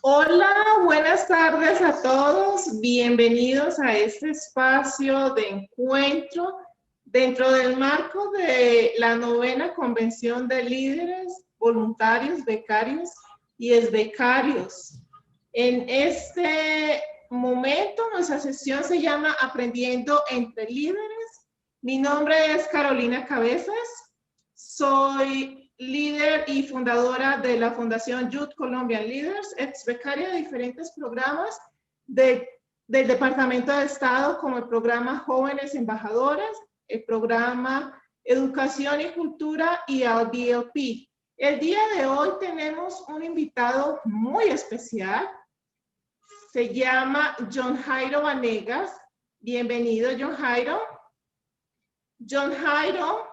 Hola, buenas tardes a todos. Bienvenidos a este espacio de encuentro dentro del marco de la 9ª Convención de Líderes, Voluntarios, Becarios y Exbecarios. En este momento, nuestra sesión se llama Aprendiendo entre Líderes. Mi nombre es Carolina Cabezas. Soy líder y fundadora de la Fundación Youth Colombian Leaders, ex becaria de diferentes programas del Departamento de Estado, como el programa Jóvenes Embajadoras, el programa Educación y Cultura y el BLP. El día de hoy tenemos un invitado muy especial. Se llama John Jairo Vanegas. Bienvenido, John Jairo. John Jairo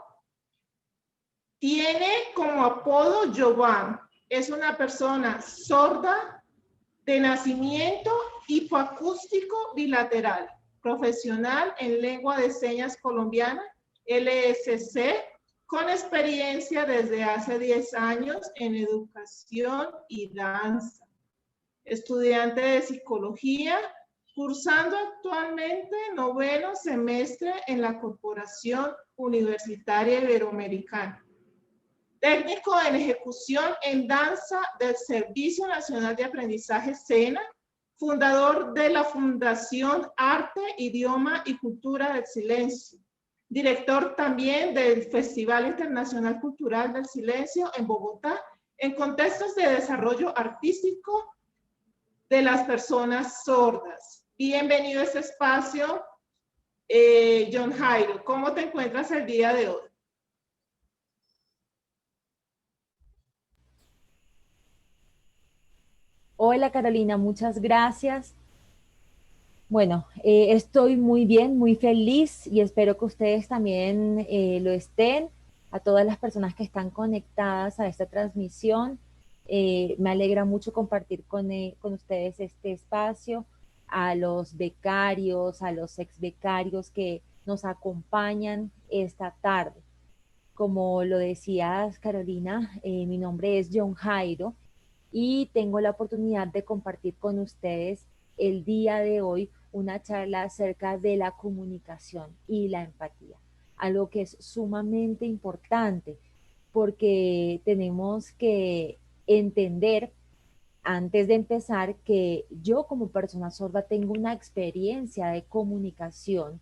tiene como apodo Jovan. Es una persona sorda de nacimiento, hipoacústico bilateral, profesional en lengua de señas colombiana, LSC, con experiencia desde hace 10 años en educación y danza. Estudiante de psicología, cursando actualmente 9º semestre en la Corporación Universitaria Iberoamericana. Técnico en ejecución en danza del Servicio Nacional de Aprendizaje SENA, fundador de la Fundación Arte, Idioma y Cultura del Silencio, director también del Festival Internacional Cultural del Silencio en Bogotá, en contextos de desarrollo artístico de las personas sordas. Bienvenido a este espacio, John Jairo. ¿Cómo te encuentras el día de hoy? Hola Carolina, muchas gracias. Bueno, estoy muy bien, muy feliz y espero que ustedes también lo estén. A todas las personas que están conectadas a esta transmisión, me alegra mucho compartir con ustedes este espacio, a los becarios, a los ex becarios que nos acompañan esta tarde. Como lo decías, Carolina, mi nombre es John Jairo y tengo la oportunidad de compartir con ustedes el día de hoy una charla acerca de la comunicación y la empatía, algo que es sumamente importante porque tenemos que entender antes de empezar que yo como persona sorda tengo una experiencia de comunicación,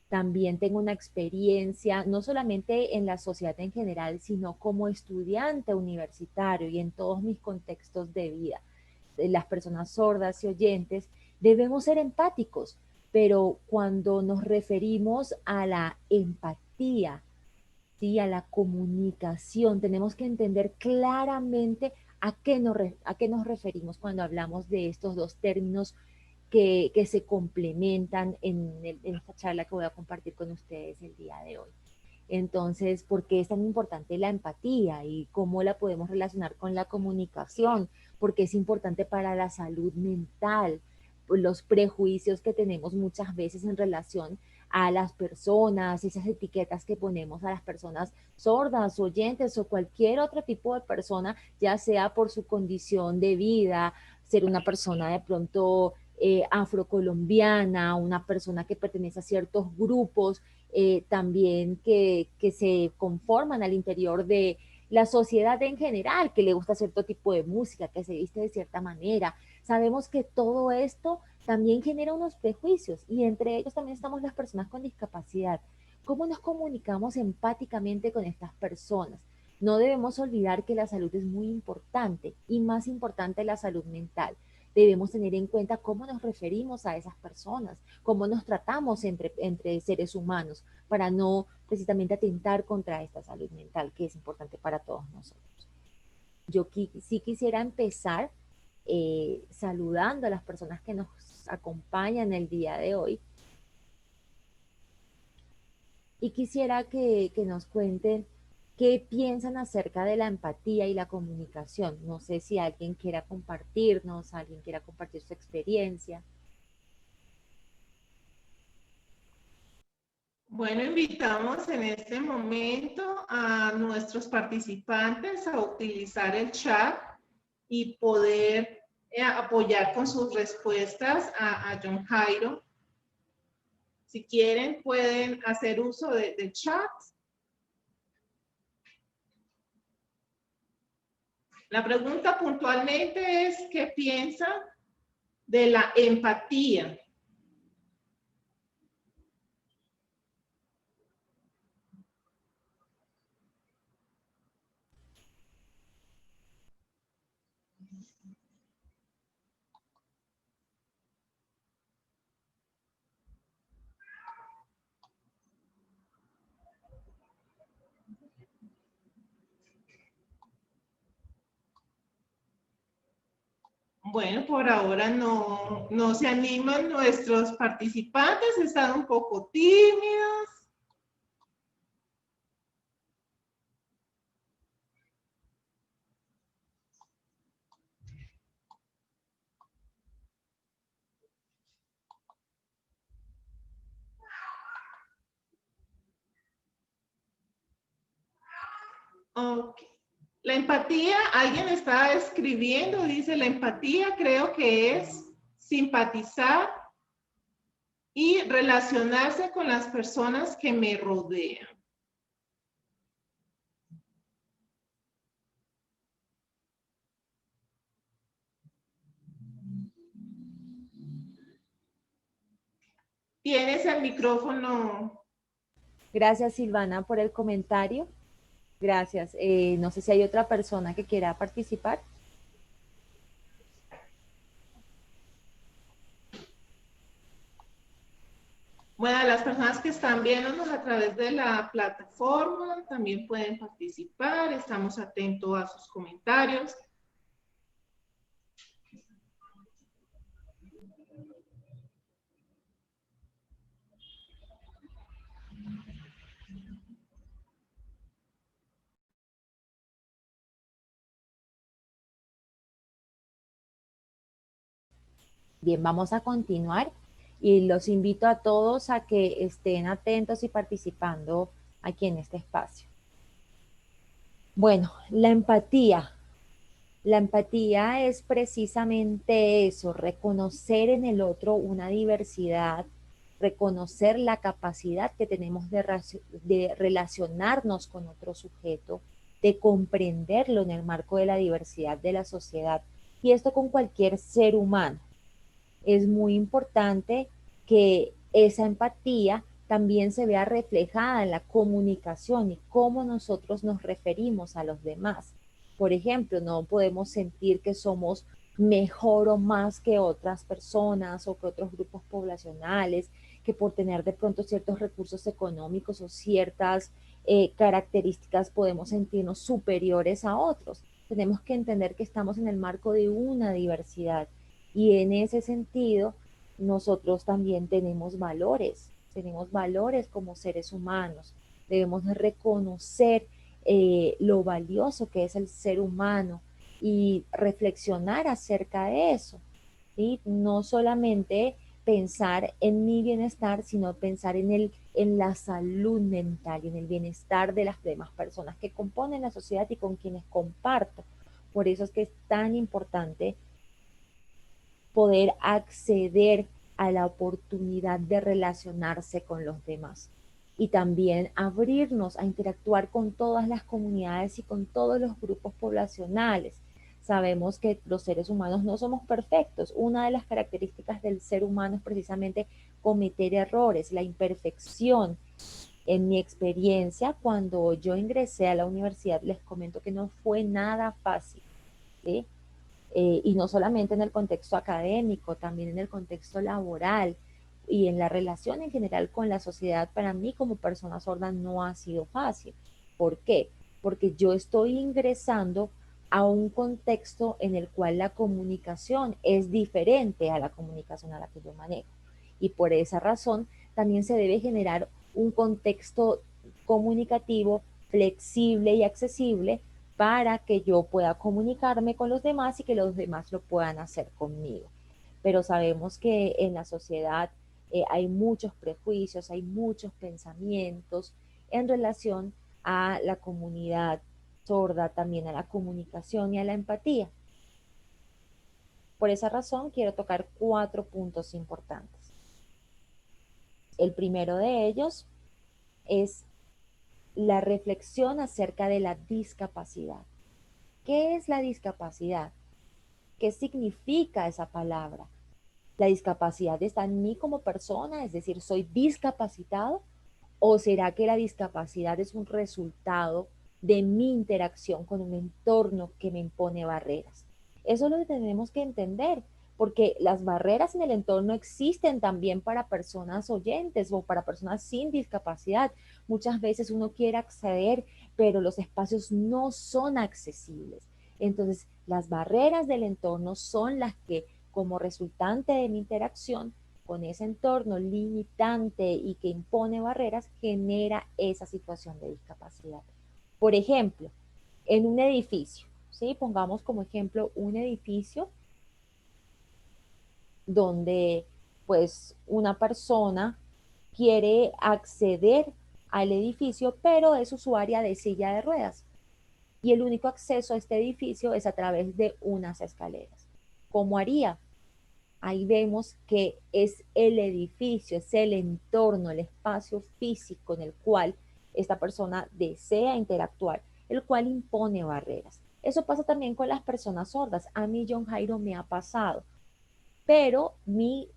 también tengo una experiencia no solamente en la sociedad en general, sino como estudiante universitario y en todos mis contextos de vida. Las personas sordas y oyentes debemos ser empáticos, pero cuando nos referimos a la empatía, ¿sí? A la comunicación, tenemos que entender claramente a qué nos referimos cuando hablamos de estos dos términos que se complementan en esta charla que voy a compartir con ustedes el día de hoy. Entonces, ¿por qué es tan importante la empatía y cómo la podemos relacionar con la comunicación? Porque es importante para la salud mental, los prejuicios que tenemos muchas veces en relación a las personas, esas etiquetas que ponemos a las personas sordas, oyentes o cualquier otro tipo de persona, ya sea por su condición de vida, ser una persona de pronto afrocolombiana, una persona que pertenece a ciertos grupos también que se conforman al interior de la sociedad en general, que le gusta cierto tipo de música, que se viste de cierta manera. Sabemos que todo esto también genera unos prejuicios y entre ellos también estamos las personas con discapacidad. ¿Cómo nos comunicamos empáticamente con estas personas? No debemos olvidar que la salud es muy importante y más importante la salud mental. Debemos tener en cuenta cómo nos referimos a esas personas, cómo nos tratamos entre seres humanos, para no precisamente atentar contra esta salud mental que es importante para todos nosotros. Yo sí quisiera empezar saludando a las personas que nos acompañan el día de hoy y quisiera que nos cuenten qué piensan acerca de la empatía y la comunicación. No sé si alguien quiera compartirnos, alguien quiera compartir su experiencia. Bueno, invitamos en este momento a nuestros participantes a utilizar el chat y poder apoyar con sus respuestas a John Jairo. Si quieren, pueden hacer uso del chat. La pregunta puntualmente es, ¿qué piensan de la empatía? Bueno, por ahora no se animan nuestros participantes, están un poco tímidos. Ok. La empatía, alguien está escribiendo, dice, la empatía creo que es simpatizar y relacionarse con las personas que me rodean. Tienes el micrófono. Gracias, Silvana, por el comentario. Gracias. No sé si hay otra persona que quiera participar. Bueno, las personas que están viéndonos a través de la plataforma también pueden participar. Estamos atentos a sus comentarios. Bien, vamos a continuar y los invito a todos a que estén atentos y participando aquí en este espacio. Bueno, la empatía. La empatía es precisamente eso, reconocer en el otro una diversidad, reconocer la capacidad que tenemos de relacionarnos con otro sujeto, de comprenderlo en el marco de la diversidad de la sociedad, y esto con cualquier ser humano. Es muy importante que esa empatía también se vea reflejada en la comunicación y cómo nosotros nos referimos a los demás. Por ejemplo, no podemos sentir que somos mejor o más que otras personas o que otros grupos poblacionales, que por tener de pronto ciertos recursos económicos o ciertas características podemos sentirnos superiores a otros. Tenemos que entender que estamos en el marco de una diversidad y en ese sentido nosotros también tenemos valores como seres humanos. Debemos reconocer lo valioso que es el ser humano y reflexionar acerca de eso. ¿Sí? No solamente pensar en mi bienestar, sino pensar en la salud mental y en el bienestar de las demás personas que componen la sociedad y con quienes comparto. Por eso es que es tan importante poder acceder a la oportunidad de relacionarse con los demás y también abrirnos a interactuar con todas las comunidades y con todos los grupos poblacionales. Sabemos que los seres humanos no somos perfectos. Una de las características del ser humano es precisamente cometer errores, la imperfección. En mi experiencia, cuando yo ingresé a la universidad, les comento que no fue nada fácil, ¿sí? Y no solamente en el contexto académico, también en el contexto laboral y en la relación en general con la sociedad, para mí como persona sorda no ha sido fácil. ¿Por qué? Porque yo estoy ingresando a un contexto en el cual la comunicación es diferente a la comunicación a la que yo manejo. Y por esa razón también se debe generar un contexto comunicativo flexible y accesible para que yo pueda comunicarme con los demás y que los demás lo puedan hacer conmigo. Pero sabemos que en la sociedad hay muchos prejuicios, hay muchos pensamientos en relación a la comunidad sorda, también a la comunicación y a la empatía. Por esa razón quiero tocar 4 puntos importantes. El primero de ellos es la reflexión acerca de la discapacidad. ¿Qué es la discapacidad? ¿Qué significa esa palabra? ¿La discapacidad está en mí como persona, es decir, soy discapacitado? ¿O será que la discapacidad es un resultado de mi interacción con un entorno que me impone barreras? Eso lo tenemos que entender, porque las barreras en el entorno existen también para personas oyentes o para personas sin discapacidad. Muchas veces uno quiere acceder, pero los espacios no son accesibles. Entonces, las barreras del entorno son las que, como resultante de mi interacción con ese entorno limitante y que impone barreras, genera esa situación de discapacidad. Por ejemplo, en un edificio, ¿sí? Pongamos como ejemplo un edificio donde pues una persona quiere acceder al edificio, pero es usuaria de silla de ruedas. Y el único acceso a este edificio es a través de unas escaleras. ¿Cómo haría? Ahí vemos que es el edificio, es el entorno, el espacio físico en el cual esta persona desea interactuar, el cual impone barreras. Eso pasa también con las personas sordas. A mí, John Jairo, me ha pasado, pero mi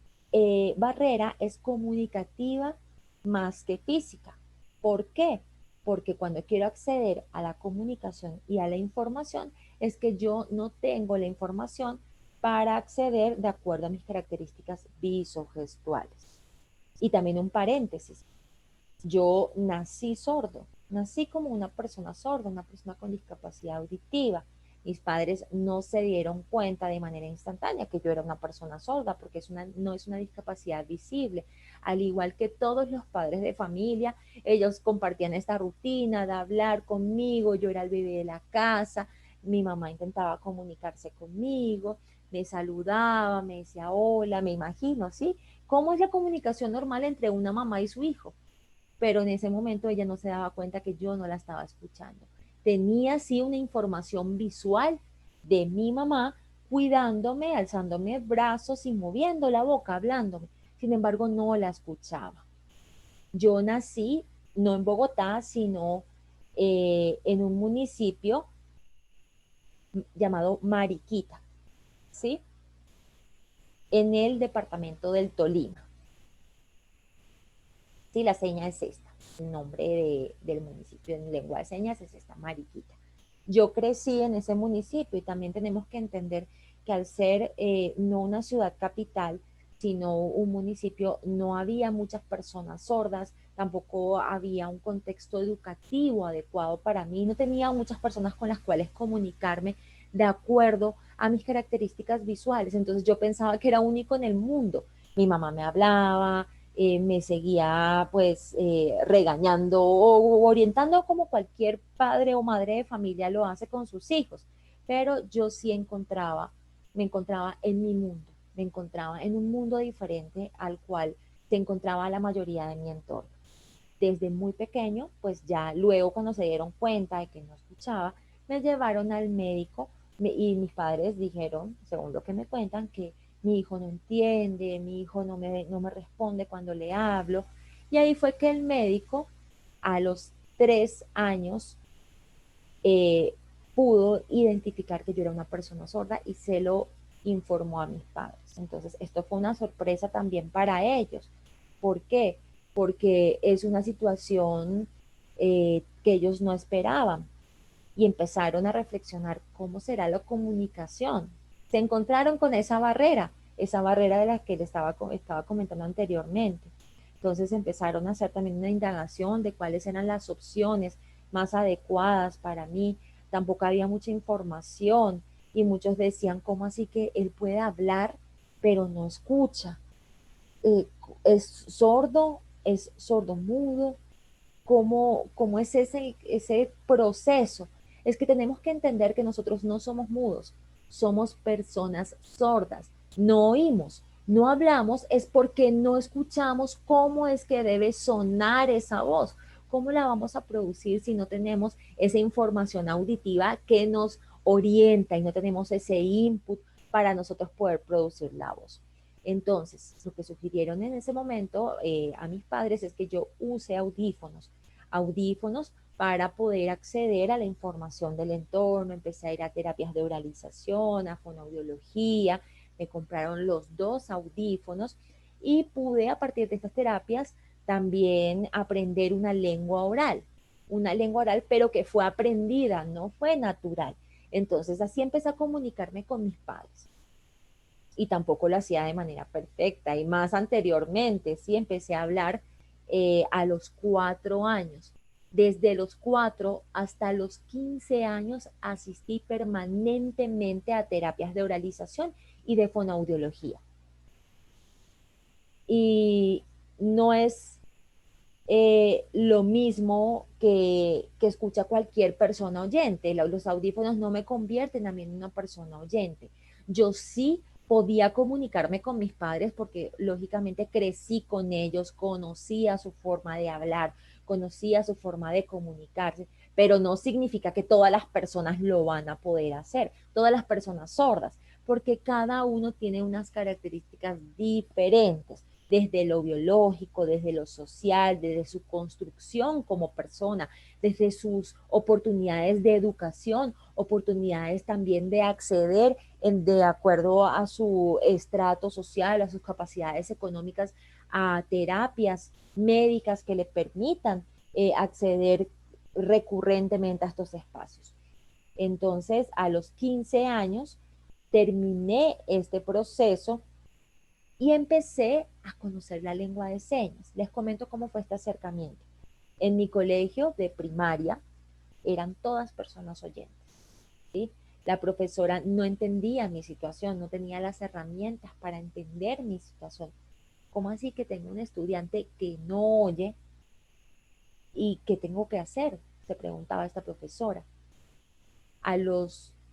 barrera es comunicativa más que física. ¿Por qué? Porque cuando quiero acceder a la comunicación y a la información, es que yo no tengo la información para acceder de acuerdo a mis características visogestuales. Y también un paréntesis, yo nací sordo, nací como una persona sorda, una persona con discapacidad auditiva. Mis padres no se dieron cuenta de manera instantánea que yo era una persona sorda porque no es una discapacidad visible. Al igual que todos los padres de familia, ellos compartían esta rutina de hablar conmigo, yo era el bebé de la casa, mi mamá intentaba comunicarse conmigo, me saludaba, me decía hola, me imagino, ¿sí? ¿Cómo es la comunicación normal entre una mamá y su hijo? Pero en ese momento ella no se daba cuenta que yo no la estaba escuchando. Tenía sí una información visual de mi mamá cuidándome, alzándome brazos y moviendo la boca, hablándome. Sin embargo, no la escuchaba. Yo nací no en Bogotá, sino en un municipio llamado Mariquita, ¿sí? En el departamento del Tolima. Sí, la seña es esta. El nombre del municipio en lengua de señas es esta, Mariquita. Yo crecí en ese municipio y también tenemos que entender que al ser no una ciudad capital, sino un municipio, no había muchas personas sordas, tampoco había un contexto educativo adecuado para mí, no tenía muchas personas con las cuales comunicarme de acuerdo a mis características visuales. Entonces yo pensaba que era único en el mundo. Mi mamá me hablaba, me seguía pues regañando o orientando como cualquier padre o madre de familia lo hace con sus hijos. Pero yo sí me encontraba en mi mundo, me encontraba en un mundo diferente al cual se encontraba la mayoría de mi entorno. Desde muy pequeño, pues ya luego cuando se dieron cuenta de que no escuchaba, me llevaron al médico y mis padres dijeron, según lo que me cuentan, que mi hijo no entiende, mi hijo no me responde cuando le hablo. Y ahí fue que el médico a los 3 años eh, pudo identificar que yo era una persona sorda y se lo informó a mis padres. Entonces, esto fue una sorpresa también para ellos. ¿Por qué? Porque es una situación que ellos no esperaban y empezaron a reflexionar cómo será la comunicación. Se encontraron con esa barrera de la que les estaba comentando anteriormente. Entonces empezaron a hacer también una indagación de cuáles eran las opciones más adecuadas para mí. Tampoco había mucha información y muchos decían, ¿cómo así que él puede hablar pero no escucha? Eh, es sordo mudo, cómo es ese proceso. Es que tenemos que entender que nosotros no somos mudos, somos personas sordas, no oímos, no hablamos, es porque no escuchamos cómo es que debe sonar esa voz. ¿Cómo la vamos a producir si no tenemos esa información auditiva que nos orienta y no tenemos ese input para nosotros poder producir la voz. Entonces, lo que sugirieron en ese momento a mis padres es que yo use audífonos para poder acceder a la información del entorno. Empecé a ir a terapias de oralización, a fonoaudiología, me compraron los dos audífonos y pude a partir de estas terapias también aprender una lengua oral, pero que fue aprendida, no fue natural. Entonces así empecé a comunicarme con mis padres y tampoco lo hacía de manera perfecta. Y más anteriormente, sí, empecé a hablar a los 4 años. Desde los 4 hasta los 15 años asistí permanentemente a terapias de oralización y de fonoaudiología. Y no es lo mismo que escucha cualquier persona oyente. Los audífonos no me convierten a mí en una persona oyente. Yo sí podía comunicarme con mis padres porque lógicamente crecí con ellos, conocía su forma de hablar, conocía su forma de comunicarse, pero no significa que todas las personas lo van a poder hacer, todas las personas sordas, porque cada uno tiene unas características diferentes desde lo biológico, desde lo social, desde su construcción como persona, desde sus oportunidades de educación, oportunidades también de acceder de acuerdo a su estrato social, a sus capacidades económicas, a terapias médicas que le permitan acceder recurrentemente a estos espacios. Entonces, a los 15 años, terminé este proceso y empecé a conocer la lengua de señas. Les comento cómo fue este acercamiento. En mi colegio de primaria eran todas personas oyentes, ¿sí? La profesora no entendía mi situación, no tenía las herramientas para entender mi situación. ¿Cómo así que tengo un estudiante que no oye y qué tengo que hacer? Se preguntaba esta profesora.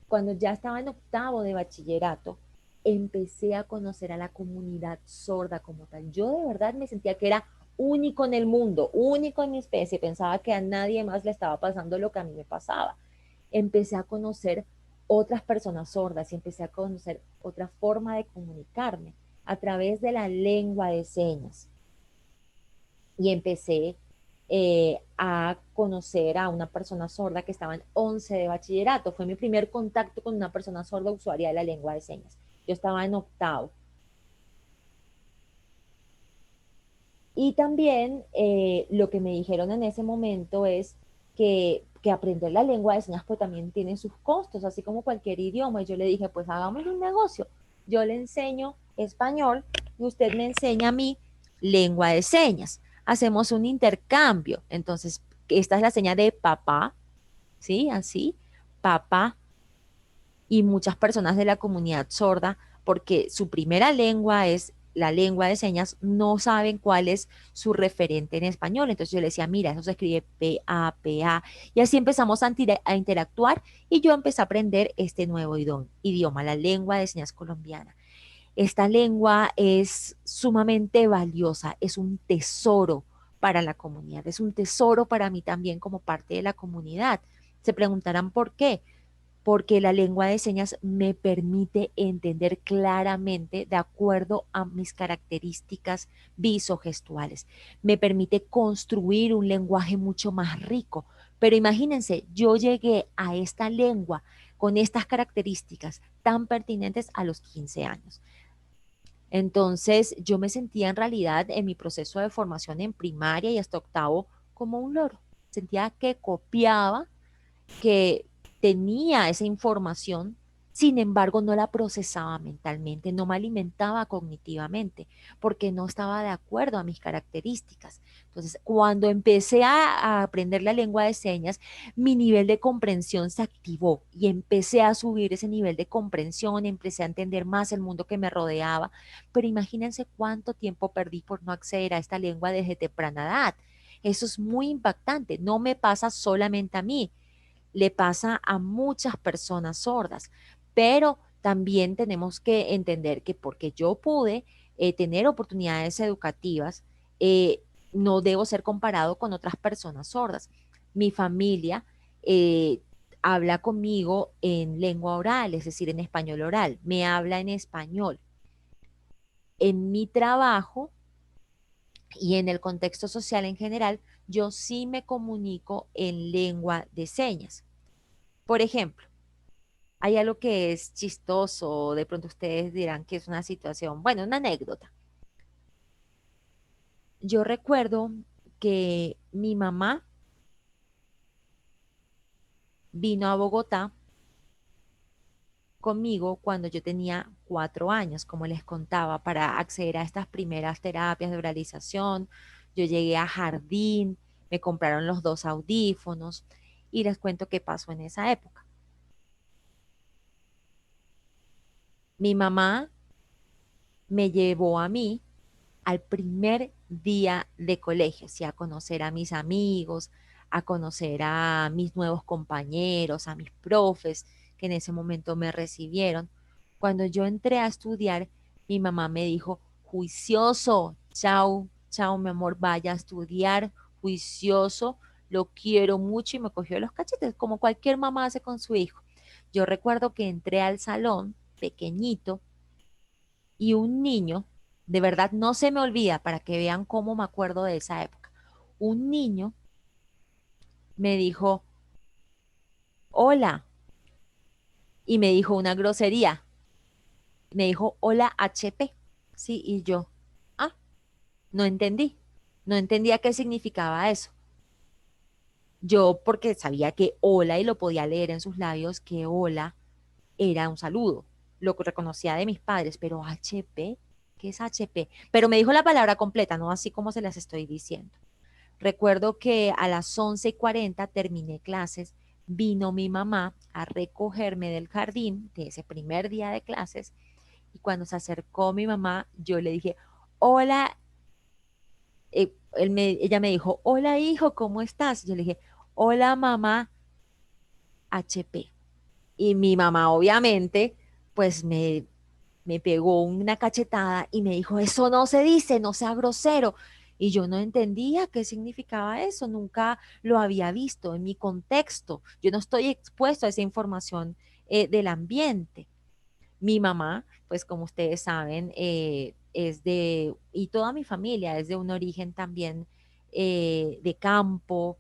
Cuando ya estaba en octavo de bachillerato, empecé a conocer a la comunidad sorda como tal. Yo de verdad me sentía que era único en el mundo, único en mi especie. Pensaba que a nadie más le estaba pasando lo que a mí me pasaba. Empecé a conocer otras personas sordas y empecé a conocer otra forma de comunicarme a través de la lengua de señas. Y empecé a conocer a una persona sorda que estaba en 11 de bachillerato. Fue mi primer contacto con una persona sorda usuaria de la lengua de señas. Yo estaba en octavo. Y también lo que me dijeron en ese momento es que aprender la lengua de señas pues también tiene sus costos, así como cualquier idioma. Y yo le dije, pues hagamos un negocio. Yo le enseño español y usted me enseña a mí lengua de señas. Hacemos un intercambio. Entonces, esta es la señal de papá, ¿sí? Así, papá. Y muchas personas de la comunidad sorda, porque su primera lengua es la lengua de señas, no saben cuál es su referente en español. Entonces yo le decía, mira, eso se escribe P-A, P-A. Y así empezamos a interactuar y yo empecé a aprender este nuevo idioma, la lengua de señas colombiana. Esta lengua es sumamente valiosa, es un tesoro para la comunidad, es un tesoro para mí también como parte de la comunidad. Se preguntarán por qué, porque la lengua de señas me permite entender claramente de acuerdo a mis características visogestuales. Me permite construir un lenguaje mucho más rico. Pero imagínense, yo llegué a esta lengua con estas características tan pertinentes a los 15 años. Entonces yo me sentía en realidad en mi proceso de formación en primaria y hasta octavo como un loro. Sentía que copiaba, que tenía esa información, sin embargo no la procesaba mentalmente, no me alimentaba cognitivamente, porque no estaba de acuerdo a mis características. Entonces, cuando empecé a aprender la lengua de señas, mi nivel de comprensión se activó y empecé a subir ese nivel de comprensión, empecé a entender más el mundo que me rodeaba, pero imagínense cuánto tiempo perdí por no acceder a esta lengua desde temprana edad. Eso es muy impactante, no me pasa solamente a mí, le pasa a muchas personas sordas, pero también tenemos que entender que porque yo pude tener oportunidades educativas, no debo ser comparado con otras personas sordas. Mi familia habla conmigo en lengua oral, es decir, en español oral, me habla en español. En mi trabajo y en el contexto social en general, yo sí me comunico en lengua de señas. Por ejemplo, hay algo que es chistoso, de pronto ustedes dirán que es una situación, bueno, una anécdota. Yo recuerdo que mi mamá vino a Bogotá conmigo cuando yo tenía 4 años, como les contaba, para acceder a estas primeras terapias de oralización. Yo llegué a jardín, me compraron los 2 audífonos y les cuento qué pasó en esa época. Mi mamá me llevó a mí al primer día de colegio, sí, a conocer a mis amigos, a conocer a mis nuevos compañeros, a mis profes que en ese momento me recibieron. Cuando yo entré a estudiar, mi mamá me dijo, juicioso, chao, chao, mi amor, vaya a estudiar, juicioso, lo quiero mucho y me cogió los cachetes, como cualquier mamá hace con su hijo. Yo recuerdo que entré al salón pequeñito y un niño, de verdad no se me olvida para que vean cómo me acuerdo de esa época, un niño me dijo, hola, y me dijo una grosería, me dijo, hola HP, sí, y yo, ah, no entendí, no entendía qué significaba eso. Yo porque sabía que hola y lo podía leer en sus labios, que hola era un saludo, lo que reconocía de mis padres, pero HP, ¿qué es HP? Pero me dijo la palabra completa, no así como se las estoy diciendo. Recuerdo que a las 11:40 terminé clases, vino mi mamá a recogerme del jardín de ese primer día de clases y cuando se acercó mi mamá, yo le dije, hola, ella me dijo, hola hijo, ¿cómo estás? Yo le dije, hola mamá, HP. Y mi mamá obviamente, pues me pegó una cachetada y me dijo, eso no se dice, no sea grosero. Y yo no entendía qué significaba eso, nunca lo había visto en mi contexto. Yo no estoy expuesto a esa información del ambiente. Mi mamá, pues como ustedes saben, y toda mi familia es de un origen también de campo,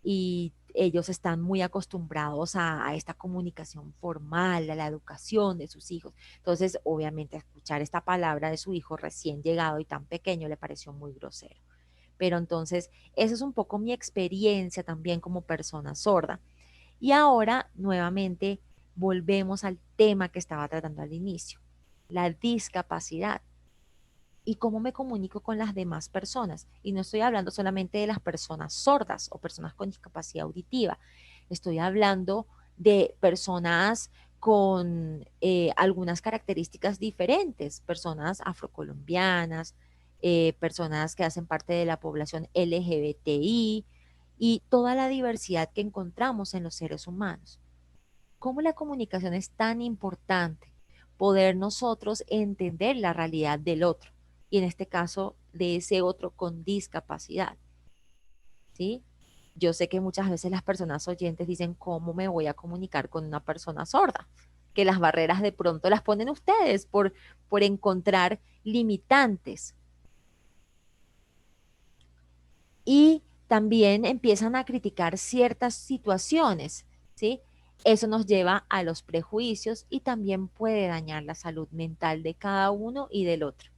y ellos están muy acostumbrados a esta comunicación formal, a la educación de sus hijos. Entonces, obviamente, escuchar esta palabra de su hijo recién llegado y tan pequeño le pareció muy grosero. Pero entonces, esa es un poco mi experiencia también como persona sorda. Y ahora, nuevamente, volvemos al tema que estaba tratando al inicio, la discapacidad y cómo me comunico con las demás personas. Y no estoy hablando solamente de las personas sordas o personas con discapacidad auditiva, estoy hablando de personas con algunas características diferentes, personas afrocolombianas, personas que hacen parte de la población LGBTI y toda la diversidad que encontramos en los seres humanos. ¿Cómo la comunicación es tan importante? Poder nosotros entender la realidad del otro y en este caso de ese otro con discapacidad, ¿sí? Yo sé que muchas veces las personas oyentes dicen, ¿cómo me voy a comunicar con una persona sorda? Que las barreras de pronto las ponen ustedes por encontrar limitantes. Y también empiezan a criticar ciertas situaciones, ¿sí? Eso nos lleva a los prejuicios y también puede dañar la salud mental de cada uno y del otro.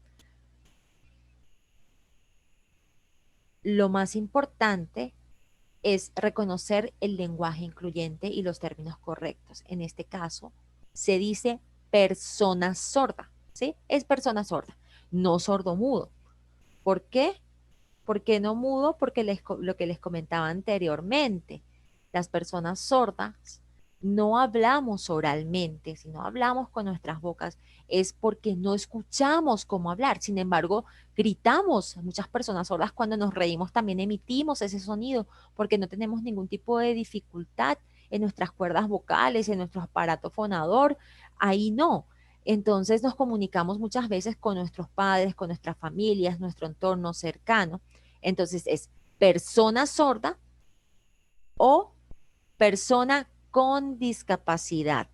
Lo más importante es reconocer el lenguaje incluyente y los términos correctos. En este caso, se dice persona sorda, ¿sí? Es persona sorda, no sordomudo. ¿Por qué? ¿Por qué no mudo? Porque lo que les comentaba anteriormente, las personas sordas no hablamos oralmente, sino hablamos con nuestras bocas, es porque no escuchamos cómo hablar. Sin embargo, gritamos. Muchas personas sordas cuando nos reímos también emitimos ese sonido porque no tenemos ningún tipo de dificultad en nuestras cuerdas vocales, en nuestro aparato fonador. Ahí no. Entonces nos comunicamos muchas veces con nuestros padres, con nuestras familias, nuestro entorno cercano. Entonces es persona sorda o persona con discapacidad.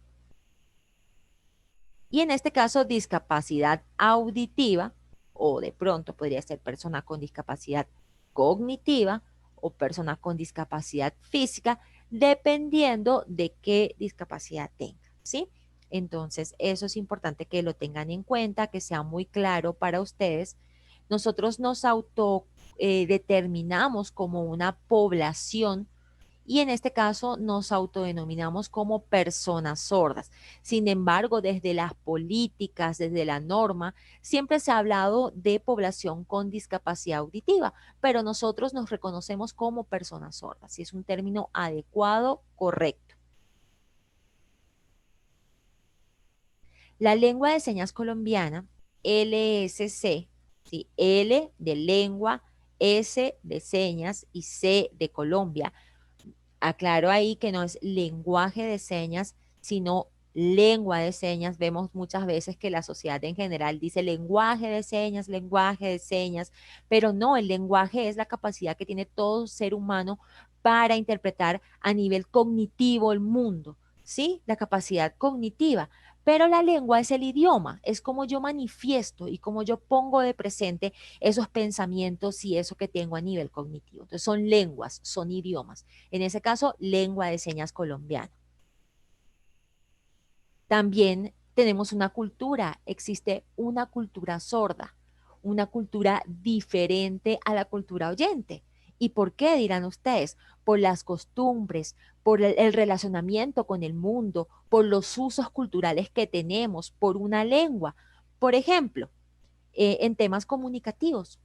Y en este caso, discapacidad auditiva, o de pronto podría ser persona con discapacidad cognitiva o persona con discapacidad física, dependiendo de qué discapacidad tenga, ¿sí? Entonces, eso es importante que lo tengan en cuenta, que sea muy claro para ustedes. Nosotros nos determinamos como una población y en este caso nos autodenominamos como personas sordas. Sin embargo, desde las políticas, desde la norma, siempre se ha hablado de población con discapacidad auditiva, pero nosotros nos reconocemos como personas sordas, y es un término adecuado, correcto. La lengua de señas colombiana, LSC, ¿sí? L de lengua, S de señas y C de Colombia. Aclaro ahí que no es lenguaje de señas, sino lengua de señas. Vemos muchas veces que la sociedad en general dice lenguaje de señas, pero no, el lenguaje es la capacidad que tiene todo ser humano para interpretar a nivel cognitivo el mundo, ¿sí? La capacidad cognitiva. Pero la lengua es el idioma, es como yo manifiesto y como yo pongo de presente esos pensamientos y eso que tengo a nivel cognitivo. Entonces son lenguas, son idiomas. En ese caso, lengua de señas colombiana. También tenemos una cultura, existe una cultura sorda, una cultura diferente a la cultura oyente. ¿Y por qué, dirán ustedes? Por las costumbres, por el relacionamiento con el mundo, por los usos culturales que tenemos, por una lengua. Por ejemplo, en temas comunicativos,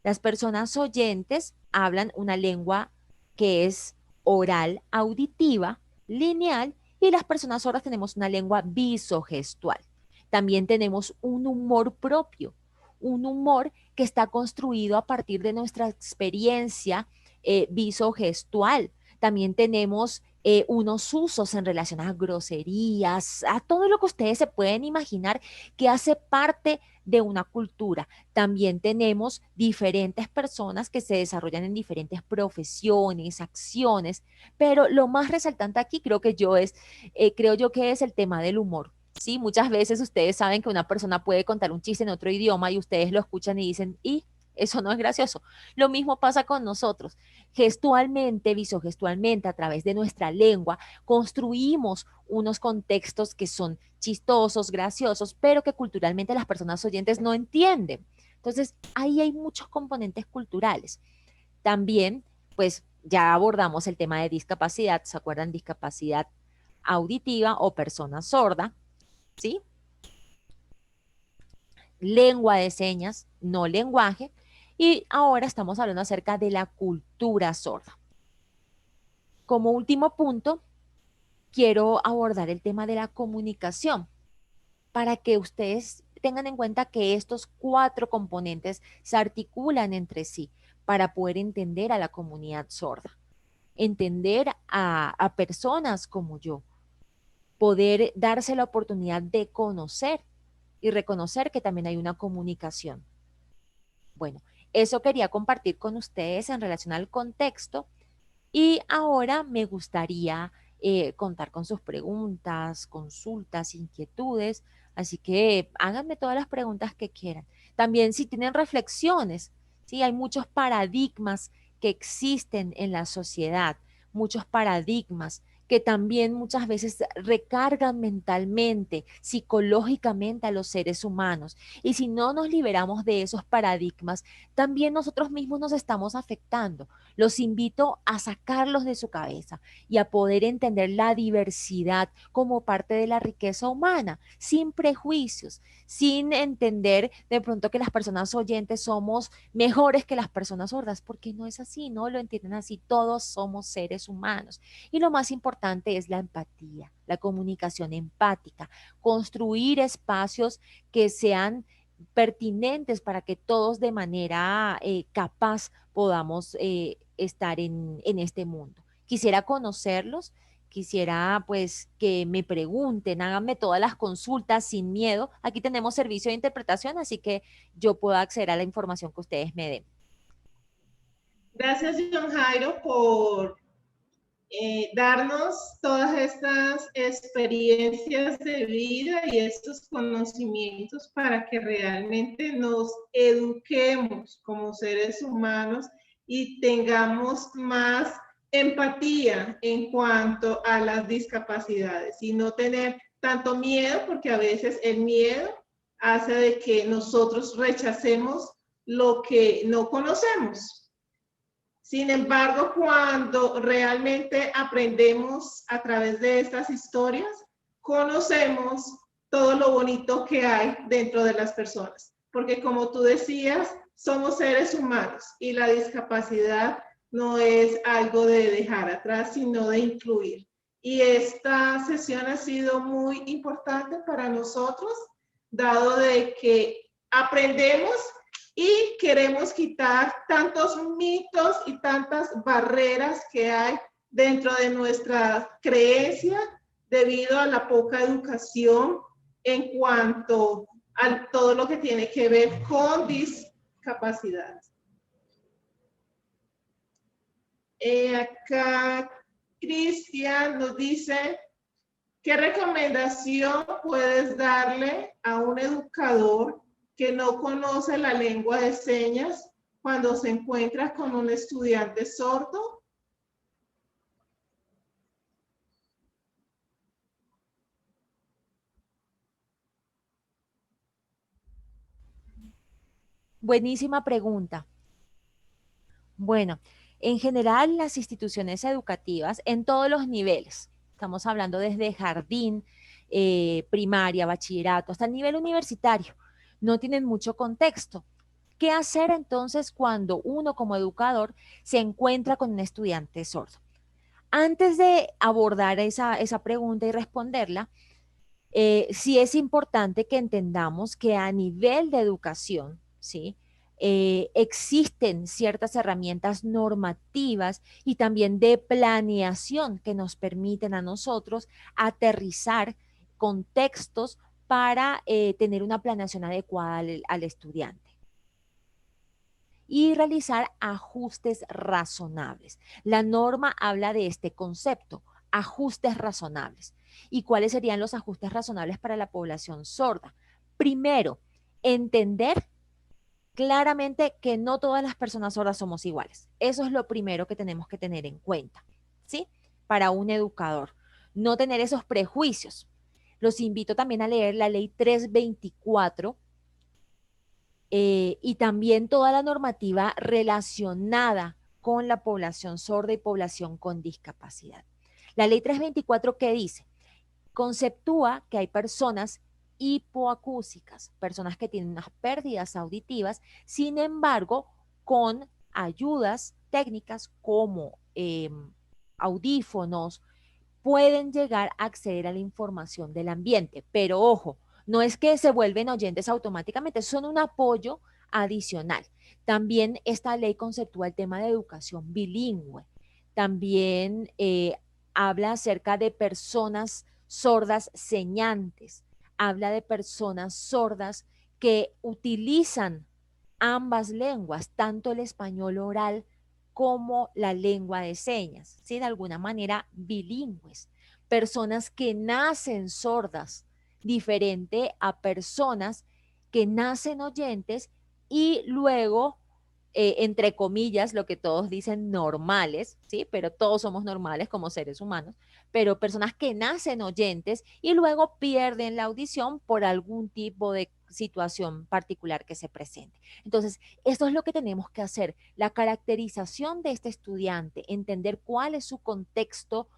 las personas oyentes hablan una lengua que es oral, auditiva, lineal, y las personas sordas tenemos una lengua visogestual. También tenemos un humor propio, un humor que está construido a partir de nuestra experiencia visogestual. También tenemos unos usos en relación a groserías, a todo lo que ustedes se pueden imaginar que hace parte de una cultura. También tenemos diferentes personas que se desarrollan en diferentes profesiones, acciones, pero lo más resaltante aquí creo yo que es el tema del humor. Sí, muchas veces ustedes saben que una persona puede contar un chiste en otro idioma y ustedes lo escuchan y dicen, y eso no es gracioso. Lo mismo pasa con nosotros. Gestualmente, visogestualmente, a través de nuestra lengua, construimos unos contextos que son chistosos, graciosos, pero que culturalmente las personas oyentes no entienden. Entonces, ahí hay muchos componentes culturales. También, pues, ya abordamos el tema de discapacidad, ¿se acuerdan? Discapacidad auditiva o persona sorda, ¿sí? Lengua de señas, no lenguaje. Y ahora estamos hablando acerca de la cultura sorda. Como último punto, quiero abordar el tema de la comunicación para que ustedes tengan en cuenta que estos cuatro componentes se articulan entre sí para poder entender a la comunidad sorda, entender a personas como yo, poder darse la oportunidad de conocer y reconocer que también hay una comunicación. Bueno, eso quería compartir con ustedes en relación al contexto y ahora me gustaría contar con sus preguntas, consultas, inquietudes, así que háganme todas las preguntas que quieran. También si tienen reflexiones, ¿sí? Hay muchos paradigmas que existen en la sociedad, muchos paradigmas que también muchas veces recargan mentalmente, psicológicamente a los seres humanos. Y si no nos liberamos de esos paradigmas, también nosotros mismos nos estamos afectando. Los invito a sacarlos de su cabeza y a poder entender la diversidad como parte de la riqueza humana, sin prejuicios, sin entender de pronto que las personas oyentes somos mejores que las personas sordas, porque no es así, no lo entienden así, todos somos seres humanos. Y lo más importante es la empatía, la comunicación empática, construir espacios que sean pertinentes para que todos de manera capaz podamos estar en este mundo. Quisiera conocerlos, quisiera pues que me pregunten, háganme todas las consultas sin miedo. Aquí tenemos servicio de interpretación, así que yo puedo acceder a la información que ustedes me den. Gracias, John Jairo, darnos todas estas experiencias de vida y estos conocimientos para que realmente nos eduquemos como seres humanos y tengamos más empatía en cuanto a las discapacidades y no tener tanto miedo, porque a veces el miedo hace de que nosotros rechacemos lo que no conocemos. Sin embargo, cuando realmente aprendemos a través de estas historias, conocemos todo lo bonito que hay dentro de las personas. Porque como tú decías, somos seres humanos y la discapacidad no es algo de dejar atrás, sino de incluir. Y esta sesión ha sido muy importante para nosotros, dado de que aprendemos y queremos quitar tantos mitos y tantas barreras que hay dentro de nuestra creencia debido a la poca educación en cuanto a todo lo que tiene que ver con discapacidades. Acá Cristian nos dice, ¿qué recomendación puedes darle a un educador que no conoce la lengua de señas cuando se encuentra con un estudiante sordo? Buenísima pregunta. Bueno, en general las instituciones educativas en todos los niveles, estamos hablando desde jardín, primaria, bachillerato, hasta el nivel universitario, no tienen mucho contexto. ¿Qué hacer entonces cuando uno como educador se encuentra con un estudiante sordo? Antes de abordar esa pregunta y responderla, sí es importante que entendamos que a nivel de educación, ¿sí? Existen ciertas herramientas normativas y también de planeación que nos permiten a nosotros aterrizar contextos para tener una planeación adecuada al estudiante y realizar ajustes razonables. La norma habla de este concepto, ajustes razonables. ¿Y cuáles serían los ajustes razonables para la población sorda? Primero, entender claramente que no todas las personas sordas somos iguales. Eso es lo primero que tenemos que tener en cuenta, ¿sí? Para un educador. No tener esos prejuicios. Los invito también a leer la ley 324 y también toda la normativa relacionada con la población sorda y población con discapacidad. La ley 324, ¿qué dice? Conceptúa que hay personas hipoacúsicas, personas que tienen unas pérdidas auditivas, sin embargo, con ayudas técnicas como audífonos, pueden llegar a acceder a la información del ambiente. Pero ojo, no es que se vuelven oyentes automáticamente, son un apoyo adicional. También esta ley conceptúa el tema de educación bilingüe. También habla acerca de personas sordas señantes. Habla de personas sordas que utilizan ambas lenguas, tanto el español oral como la lengua de señas, ¿sí? De alguna manera bilingües. Personas que nacen sordas, diferente a personas que nacen oyentes y luego, entre comillas, lo que todos dicen normales, ¿sí? Pero todos somos normales como seres humanos, pero personas que nacen oyentes y luego pierden la audición por algún tipo de situación particular que se presente. Entonces, esto es lo que tenemos que hacer, la caracterización de este estudiante, entender cuál es su contexto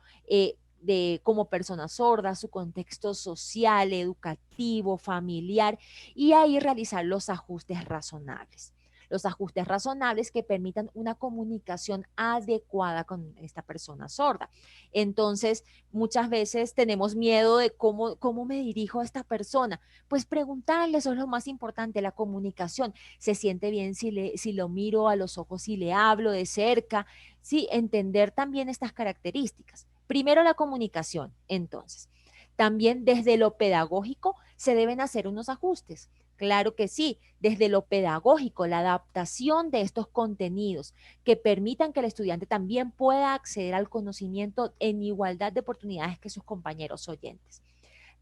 como persona sorda, su contexto social, educativo, familiar, y ahí realizar los ajustes razonables. Los ajustes razonables que permitan una comunicación adecuada con esta persona sorda. Entonces, muchas veces tenemos miedo de cómo me dirijo a esta persona. Pues preguntarle, eso es lo más importante, la comunicación. Se siente bien si lo miro a los ojos, si le hablo de cerca, sí, entender también estas características. Primero la comunicación, entonces. También desde lo pedagógico se deben hacer unos ajustes. Claro que sí, desde lo pedagógico, la adaptación de estos contenidos que permitan que el estudiante también pueda acceder al conocimiento en igualdad de oportunidades que sus compañeros oyentes.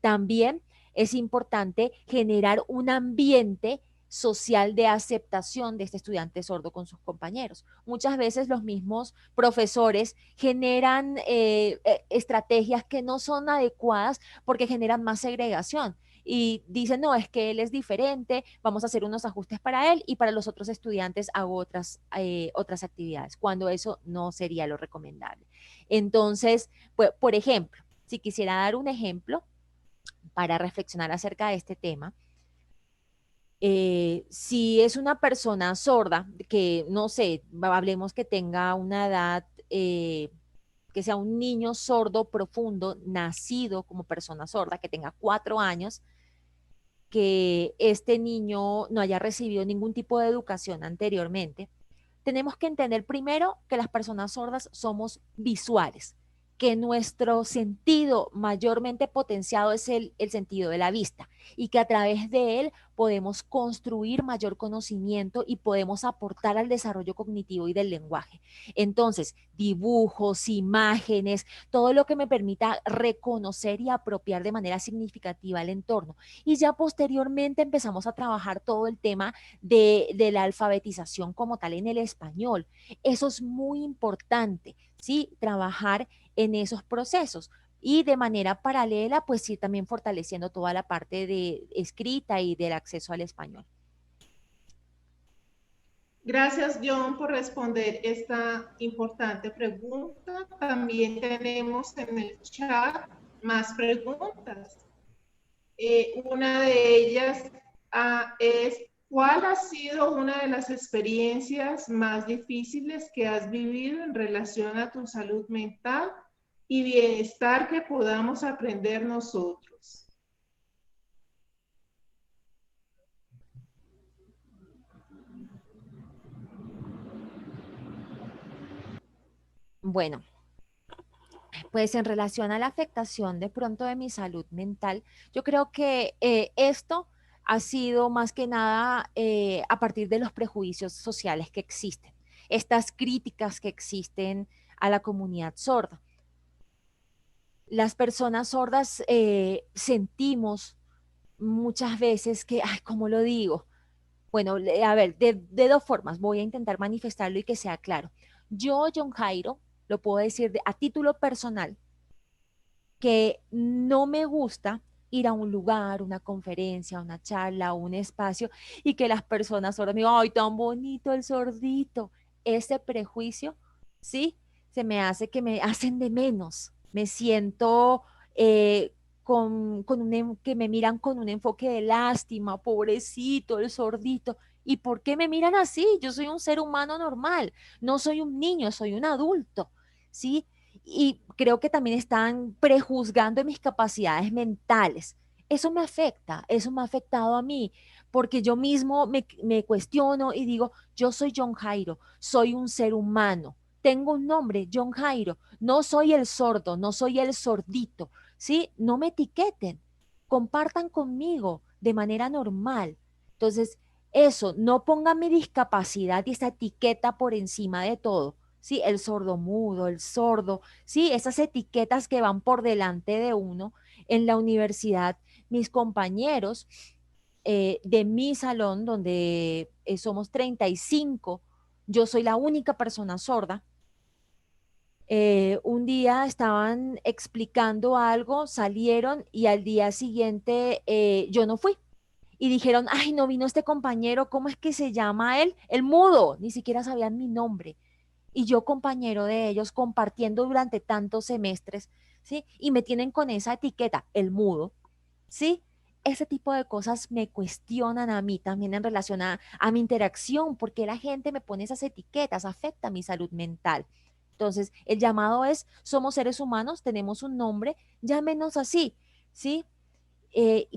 También es importante generar un ambiente social de aceptación de este estudiante sordo con sus compañeros. Muchas veces los mismos profesores generan estrategias que no son adecuadas porque generan más segregación y dicen, no, es que él es diferente, vamos a hacer unos ajustes para él y para los otros estudiantes hago otras actividades, cuando eso no sería lo recomendable. Entonces, pues, por ejemplo, si quisiera dar un ejemplo, para reflexionar acerca de este tema. Si es una persona sorda, que no sé, hablemos que tenga una edad, que sea un niño sordo profundo, nacido como persona sorda, que tenga 4 años, que este niño no haya recibido ningún tipo de educación anteriormente, tenemos que entender primero que las personas sordas somos visuales, que nuestro sentido mayormente potenciado es el sentido de la vista y que a través de él podemos construir mayor conocimiento y podemos aportar al desarrollo cognitivo y del lenguaje. Entonces, dibujos, imágenes, todo lo que me permita reconocer y apropiar de manera significativa el entorno. Y ya posteriormente empezamos a trabajar todo el tema de la alfabetización como tal en el español. Eso es muy importante, ¿sí? Trabajar en esos procesos. Y de manera paralela, pues sí, también fortaleciendo toda la parte de escrita y del acceso al español. Gracias, John, por responder esta importante pregunta. También tenemos en el chat más preguntas. Una de ellas es, ¿cuál ha sido una de las experiencias más difíciles que has vivido en relación a tu salud mental y bienestar que podamos aprender nosotros? Bueno, pues en relación a la afectación de pronto de mi salud mental, yo creo que esto ha sido más que nada a partir de los prejuicios sociales que existen, estas críticas que existen a la comunidad sorda. Las personas sordas sentimos muchas veces que, ay, ¿cómo lo digo? Bueno, a ver, de dos formas, voy a intentar manifestarlo y que sea claro. Yo, John Jairo, lo puedo decir a título personal, que no me gusta ir a un lugar, una conferencia, una charla, un espacio y que las personas sordas me digan, ay, tan bonito el sordito. Ese prejuicio, ¿sí? Se me hace que me hacen de menos. Me siento que me miran con un enfoque de lástima, pobrecito, el sordito. ¿Y por qué me miran así? Yo soy un ser humano normal, no soy un niño, soy un adulto, ¿sí? Y creo que también están prejuzgando mis capacidades mentales. Eso me afecta, eso me ha afectado a mí, porque yo mismo me cuestiono y digo, yo soy John Jairo, soy un ser humano, tengo un nombre, John Jairo, no soy el sordo, no soy el sordito, ¿sí? No me etiqueten, compartan conmigo de manera normal. Entonces, eso, no pongan mi discapacidad y esa etiqueta por encima de todo. Sí, el sordomudo, el sordo, sí, esas etiquetas que van por delante de uno. En la universidad, mis compañeros de mi salón, donde somos 35, yo soy la única persona sorda. Un día estaban explicando algo, salieron y al día siguiente yo no fui. Y dijeron, ay, no vino este compañero, ¿cómo es que se llama él? El mudo, ni siquiera sabían mi nombre y yo compañero de ellos compartiendo durante tantos semestres, ¿sí? Y me tienen con esa etiqueta, el mudo, ¿sí? Ese tipo de cosas me cuestionan a mí también en relación a mi interacción, porque la gente me pone esas etiquetas, afecta mi salud mental. Entonces, el llamado es, somos seres humanos, tenemos un nombre, llámenos así, ¿sí?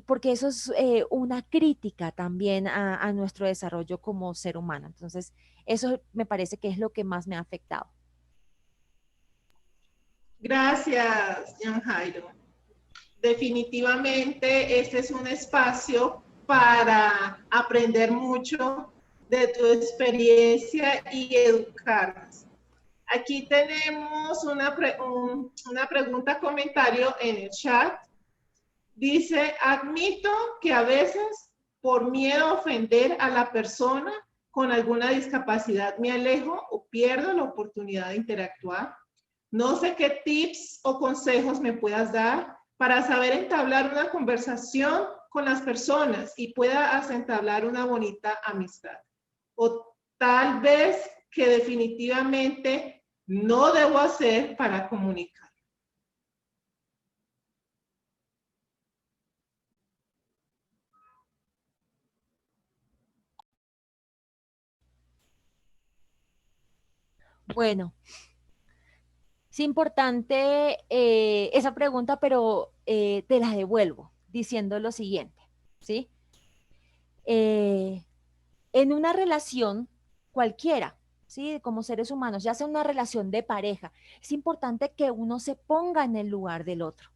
Porque eso es una crítica también a nuestro desarrollo como ser humano. Entonces, eso me parece que es lo que más me ha afectado. Gracias, Jan Jairo. definitivamente este es un espacio para aprender mucho de tu experiencia y educarnos. Aquí tenemos una pregunta, comentario en el chat. Dice, admito que a veces por miedo a ofender a la persona con alguna discapacidad me alejo o pierdo la oportunidad de interactuar. No sé qué tips o consejos me puedas dar para saber entablar una conversación con las personas y pueda entablar una bonita amistad. O tal vez que definitivamente no debo hacer para comunicar. Bueno, es importante esa pregunta, pero te la devuelvo diciendo lo siguiente, ¿sí? Eh, en una relación cualquiera, ¿sí? Como seres humanos, ya sea una relación de pareja, es importante que uno se ponga en el lugar del otro.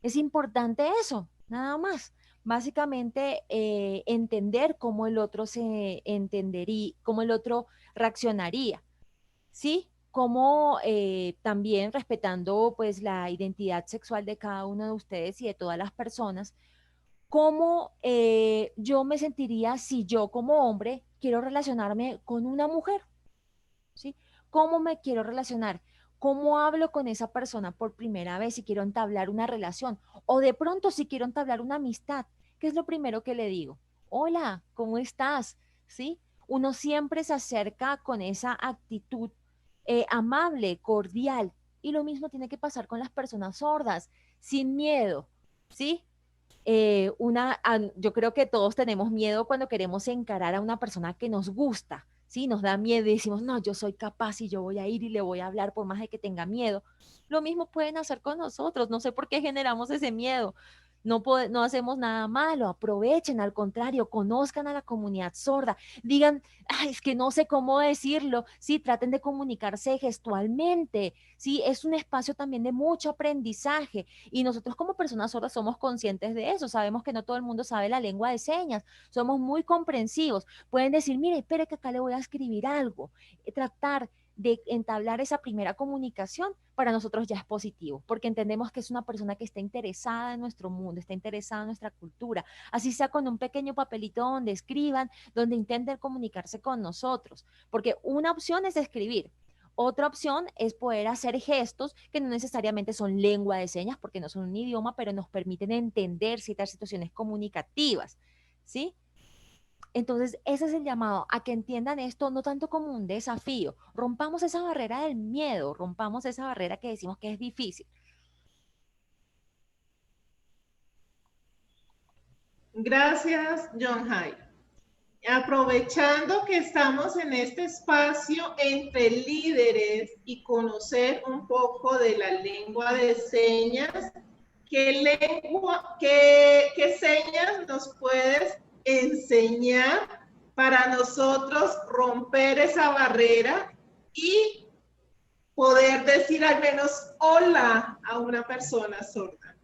Es importante eso, nada más. Básicamente, entender cómo el otro se entendería, cómo el otro reaccionaría, ¿sí? Como también respetando pues la identidad sexual de cada uno de ustedes y de todas las personas, cómo yo me sentiría si yo como hombre quiero relacionarme con una mujer, ¿sí? ¿Cómo me quiero relacionar? ¿Cómo hablo con esa persona por primera vez si quiero entablar una relación? O de pronto si quiero entablar una amistad, ¿qué es lo primero que le digo? Hola, ¿cómo estás? ¿Sí? Uno siempre se acerca con esa actitud amable, cordial. Y lo mismo tiene que pasar con las personas sordas, sin miedo, ¿sí? Yo creo que todos tenemos miedo cuando queremos encarar a una persona que nos gusta, ¿sí? Nos da miedo y decimos, no, yo soy capaz y yo voy a ir y le voy a hablar por más de que tenga miedo. Lo mismo pueden hacer con nosotros, no sé por qué generamos ese miedo. No hacemos nada malo, aprovechen, al contrario, conozcan a la comunidad sorda, digan, ay, es que no sé cómo decirlo, sí, traten de comunicarse gestualmente, sí, es un espacio también de mucho aprendizaje y nosotros como personas sordas somos conscientes de eso, sabemos que no todo el mundo sabe la lengua de señas, somos muy comprensivos, pueden decir, mire, espere que acá le voy a escribir algo, tratar de entablar esa primera comunicación, para nosotros ya es positivo, porque entendemos que es una persona que está interesada en nuestro mundo, está interesada en nuestra cultura, así sea con un pequeño papelito donde escriban, donde intenten comunicarse con nosotros, porque una opción es escribir, otra opción es poder hacer gestos que no necesariamente son lengua de señas, porque no son un idioma, pero nos permiten entender ciertas situaciones comunicativas, ¿sí? Entonces, ese es el llamado a que entiendan esto no tanto como un desafío. Rompamos esa barrera del miedo, rompamos esa barrera que decimos que es difícil. Gracias, John Hay. Aprovechando que estamos en este espacio entre líderes y conocer un poco de la lengua de señas, ¿qué señas nos puedes enseñar para nosotros romper esa barrera y poder decir al menos hola a una persona sorda?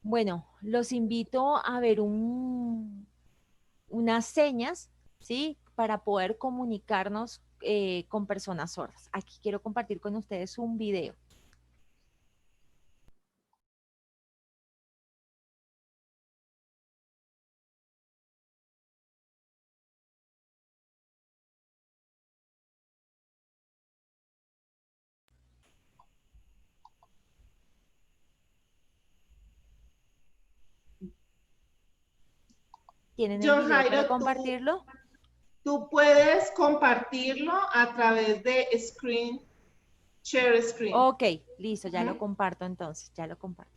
Bueno, los invito a ver unas señas, ¿sí? Para poder comunicarnos con personas sordas. Aquí quiero compartir con ustedes un video. ¿Tienen el John video para Jairo, compartirlo? tú puedes compartirlo a través de share screen. Ok, listo, ya lo comparto entonces, ya lo comparto.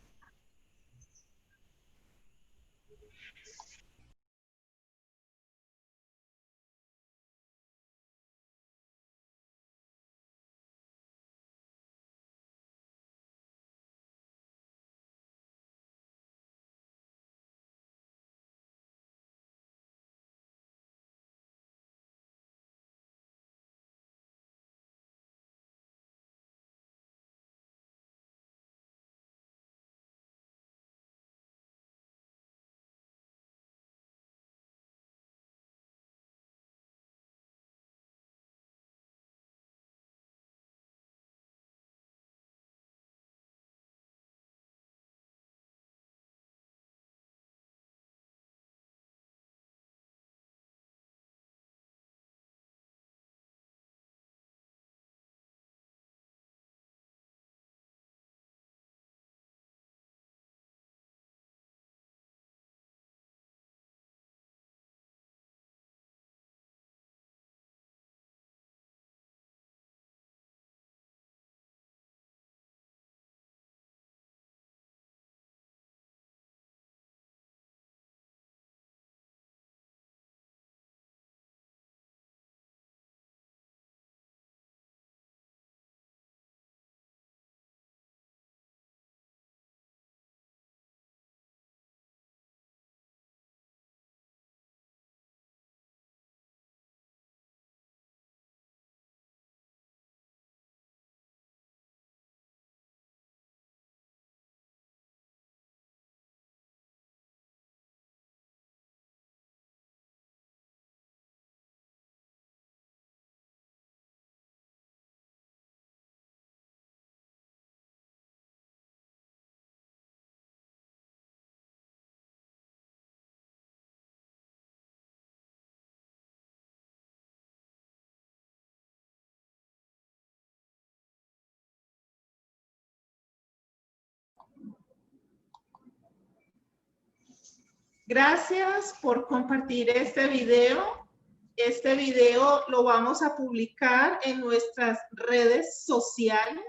Gracias por compartir este video. Este video lo vamos a publicar en nuestras redes sociales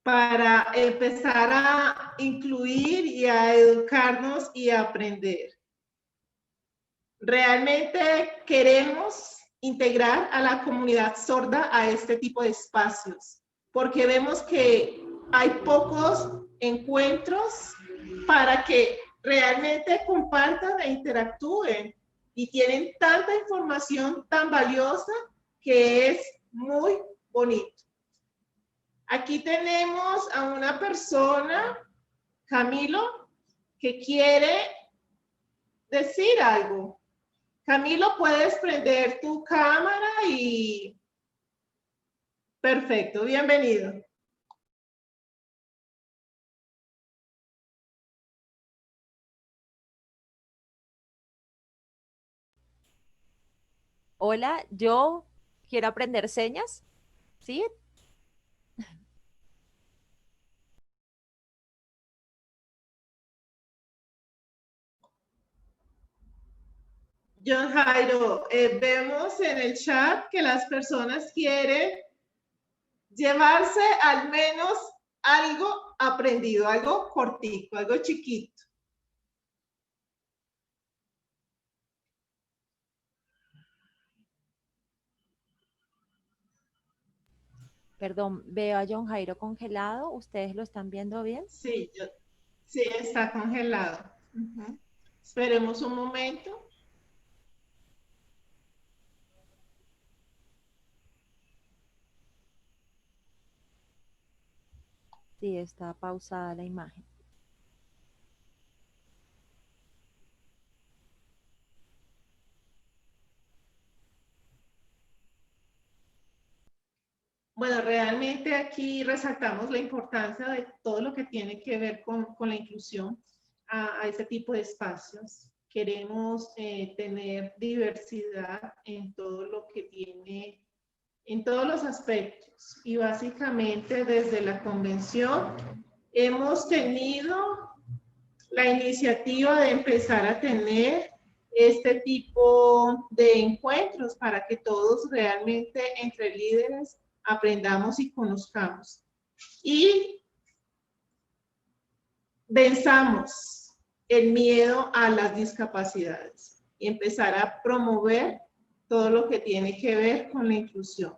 para empezar a incluir y a educarnos y a aprender. Realmente queremos integrar a la comunidad sorda a este tipo de espacios, porque vemos que hay pocos encuentros para que realmente compartan e interactúen, y tienen tanta información tan valiosa que es muy bonito. Aquí tenemos a una persona, Camilo, que quiere decir algo. Camilo, puedes prender tu cámara y... Perfecto, bienvenido. Hola, yo quiero aprender señas, ¿sí? John Jairo, vemos en el chat que las personas quieren llevarse al menos algo aprendido, algo cortico, algo chiquito. Perdón, veo a John Jairo congelado. ¿Ustedes lo están viendo bien? Sí, sí, está congelado. Esperemos un momento. Sí, está pausada la imagen. Bueno, realmente aquí resaltamos la importancia de todo lo que tiene que ver con la inclusión a este tipo de espacios. Queremos tener diversidad en todo lo que tiene, en todos los aspectos. Y básicamente desde la convención hemos tenido la iniciativa de empezar a tener este tipo de encuentros para que todos realmente entre líderes aprendamos y conozcamos. Y venzamos el miedo a las discapacidades y empezar a promover todo lo que tiene que ver con la inclusión.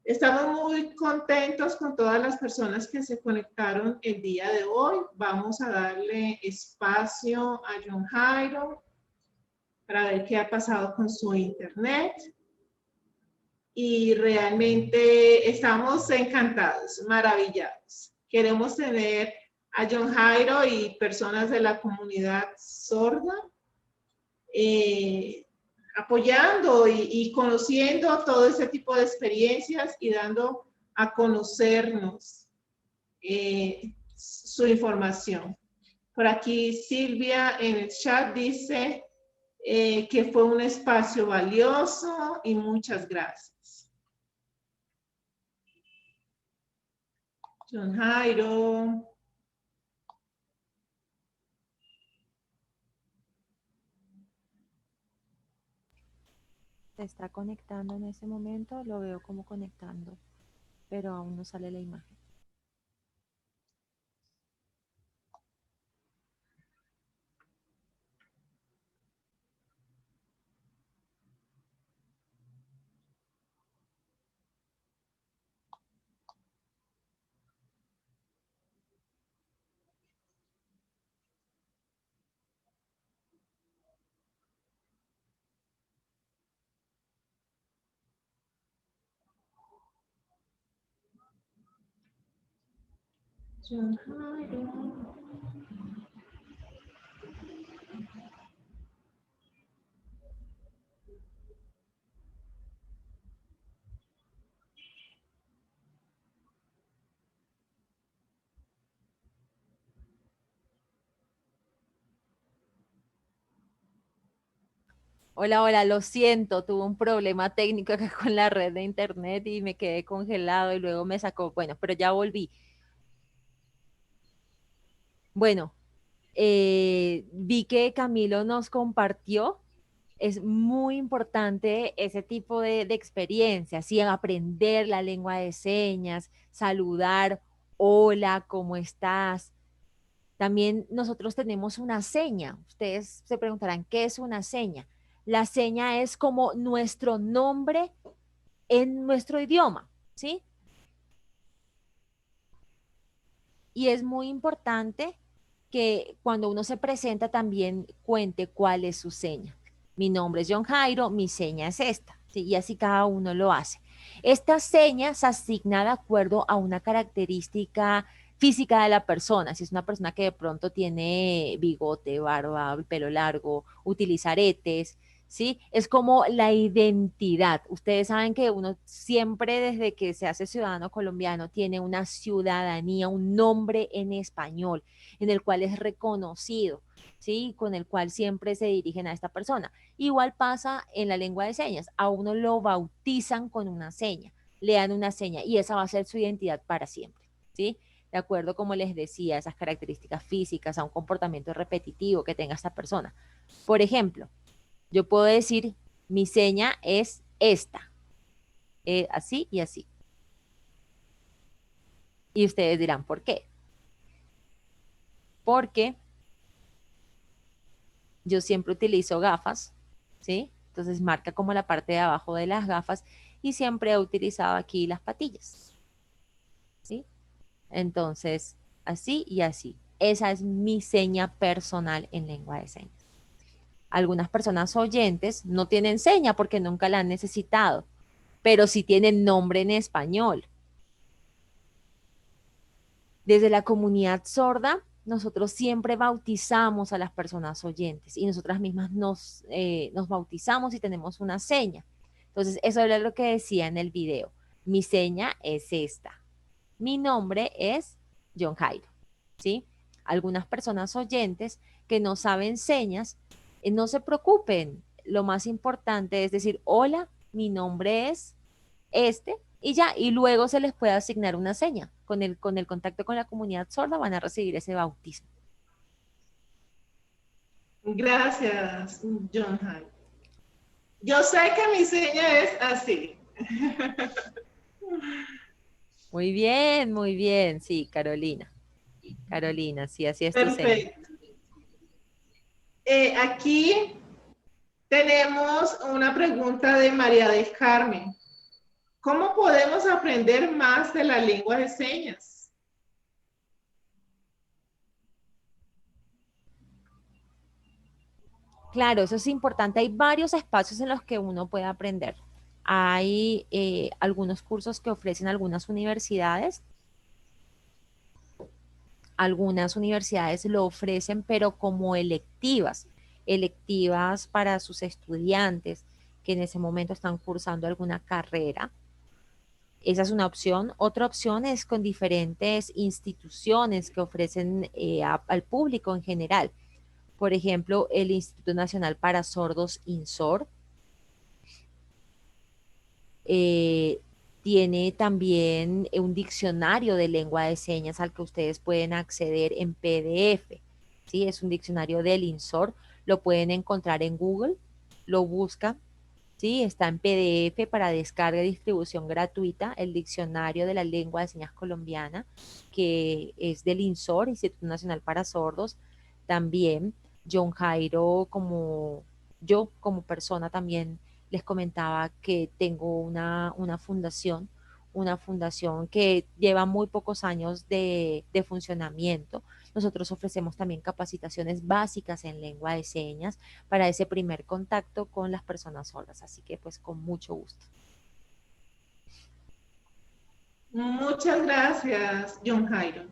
Estamos muy contentos con todas las personas que se conectaron el día de hoy. Vamos a darle espacio a John Jairo para ver qué ha pasado con su internet. Y realmente estamos encantados, maravillados. Queremos tener a John Jairo y personas de la comunidad sorda apoyando y conociendo todo ese tipo de experiencias y dando a conocernos su información. Por aquí Silvia en el chat dice que fue un espacio valioso y muchas gracias. John Jairo. Se está conectando en ese momento, lo veo como conectando, pero aún no sale la imagen. John Jairo. Hola, hola, lo siento, tuve un problema técnico acá con la red de internet y me quedé congelado y luego me sacó, bueno, pero ya volví. Bueno, Vi que Camilo nos compartió. Es muy importante ese tipo de experiencias, ¿sí? Aprender la lengua de señas, saludar, hola, ¿cómo estás? También nosotros tenemos una seña. Ustedes se preguntarán, ¿qué es una seña? La seña es como nuestro nombre en nuestro idioma, ¿sí? Y es muy importante que cuando uno se presenta también cuente cuál es su seña. Mi nombre es John Jairo, mi seña es esta, ¿sí? Y así cada uno lo hace. Esta seña se asigna de acuerdo a una característica física de la persona. Si es una persona que de pronto tiene bigote, barba, pelo largo, utiliza aretes, ¿sí? Es como la identidad. Ustedes saben que uno siempre desde que se hace ciudadano colombiano tiene una ciudadanía, un nombre en español, en el cual es reconocido, ¿sí? Con el cual siempre se dirigen a esta persona. Igual pasa en la lengua de señas. A uno lo bautizan con una seña, le dan una seña y esa va a ser su identidad para siempre, ¿sí? De acuerdo, como les decía, esas características físicas, a un comportamiento repetitivo que tenga esta persona. Por ejemplo, yo puedo decir, mi seña es esta, así y así. Y ustedes dirán, ¿por qué? Porque yo siempre utilizo gafas, ¿sí? Entonces marca como la parte de abajo de las gafas y siempre he utilizado aquí las patillas, ¿sí? Entonces, así y así. Esa es mi seña personal en lengua de señas. Algunas personas oyentes no tienen seña porque nunca la han necesitado, pero sí tienen nombre en español. Desde la comunidad sorda, nosotros siempre bautizamos a las personas oyentes y nosotras mismas nos bautizamos y tenemos una seña. Entonces, eso era lo que decía en el video. Mi seña es esta. Mi nombre es John Jairo, ¿sí? Algunas personas oyentes que no saben señas, no se preocupen. Lo más importante es decir, hola, mi nombre es este, y ya, y luego se les puede asignar una seña. Con el contacto con la comunidad sorda van a recibir ese bautismo. Gracias, John Hyde. Yo sé que mi seña es así. Muy bien, sí, Carolina. Carolina, sí, así es tu seña. Perfecto. Aquí tenemos una pregunta de María del Carmen. ¿Cómo podemos aprender más de la lengua de señas? Claro, eso es importante. Hay varios espacios en los que uno puede aprender. Hay algunos cursos que ofrecen algunas universidades lo ofrecen, pero como electivas, electivas para sus estudiantes que en ese momento están cursando alguna carrera. Esa es una opción. Otra opción es con diferentes instituciones que ofrecen al público en general. Por ejemplo, el Instituto Nacional para Sordos, INSOR, eh, tiene también un diccionario de lengua de señas al que ustedes pueden acceder en PDF. ¿Sí? Es un diccionario del INSOR, lo pueden encontrar en Google, lo buscan, ¿sí? Está en PDF para descarga y distribución gratuita, el diccionario de la lengua de señas colombiana, que es del INSOR, Instituto Nacional para Sordos. También John Jairo, como yo como persona también les comentaba que tengo una fundación que lleva muy pocos años de funcionamiento. Nosotros ofrecemos también capacitaciones básicas en lengua de señas para ese primer contacto con las personas sordas, así que pues con mucho gusto. Muchas gracias, John Jairo.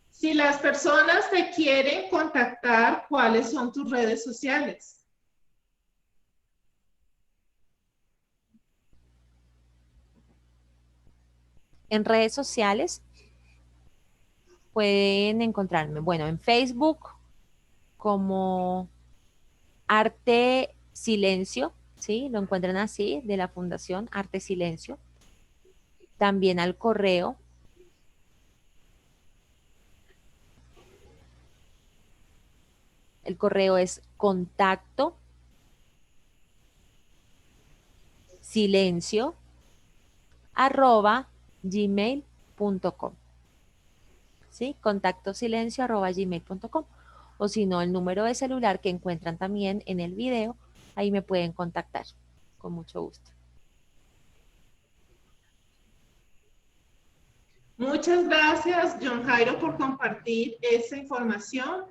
Si las personas te quieren contactar, ¿cuáles son tus redes sociales? En redes sociales pueden encontrarme, bueno, en Facebook como Arte Silencio, ¿sí? Lo encuentran así, de la Fundación Arte Silencio. También al correo El correo es contacto silencio @gmail.com. ¿Sí? Contacto silencio @gmail.com. O si no, el número de celular que encuentran también en el video, ahí me pueden contactar. Con mucho gusto. Muchas gracias, John Jairo, por compartir esa información.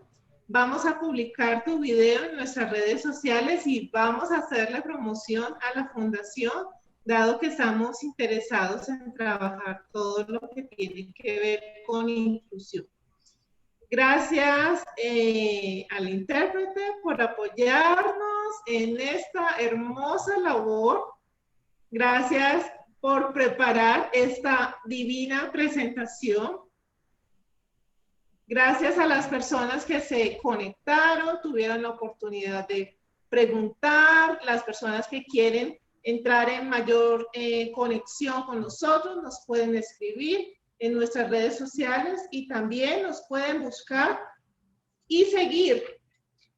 Vamos a publicar tu video en nuestras redes sociales y vamos a hacerle promoción a la fundación, dado que estamos interesados en trabajar todo lo que tiene que ver con inclusión. Gracias al intérprete por apoyarnos en esta hermosa labor. Gracias por preparar esta divina presentación. Gracias a las personas que se conectaron, tuvieron la oportunidad de preguntar, las personas que quieren entrar en mayor conexión con nosotros, nos pueden escribir en nuestras redes sociales y también nos pueden buscar y seguir